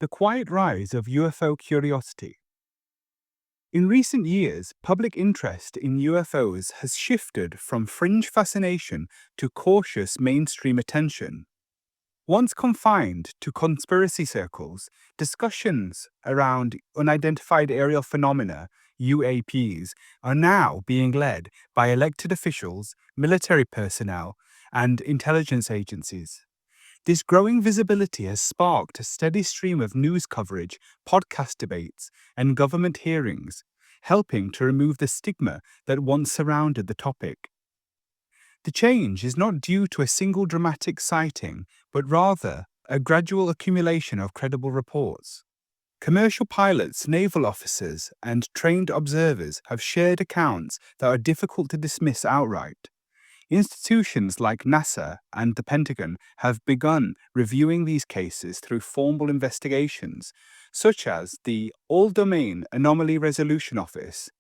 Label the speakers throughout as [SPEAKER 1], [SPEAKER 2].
[SPEAKER 1] The quiet rise of UFO curiosity. In recent years, public interest in UFOs has shifted from fringe fascination to cautious mainstream attention. Once confined to conspiracy circles, discussions around unidentified aerial phenomena, UAPs, are now being led by elected officials, military personnel, and intelligence agencies. This growing visibility has sparked a steady stream of news coverage, podcast debates, and government hearings, helping to remove the stigma that once surrounded the topic. The change is not due to a single dramatic sighting, but rather a gradual accumulation of credible reports. Commercial pilots, naval officers, and trained observers have shared accounts that are difficult to dismiss outright. Institutions like NASA and the Pentagon have begun reviewing these cases through formal investigations, such as the All-Domain Anomaly Resolution Office.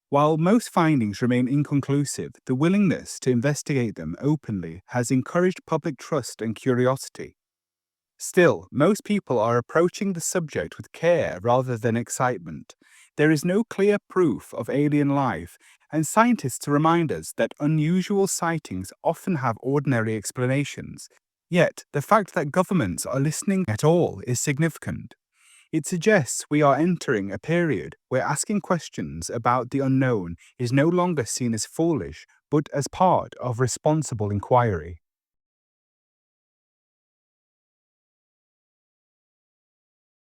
[SPEAKER 1] While most findings remain inconclusive, the willingness to investigate them openly has encouraged public trust and curiosity. Still, most people are approaching the subject with care rather than excitement. There is no clear proof of alien life, and scientists remind us that unusual sightings often have ordinary explanations. Yet, the fact that governments are listening at all is significant. It suggests we are entering a period where asking questions about the unknown is no longer seen as foolish, but as part of responsible inquiry.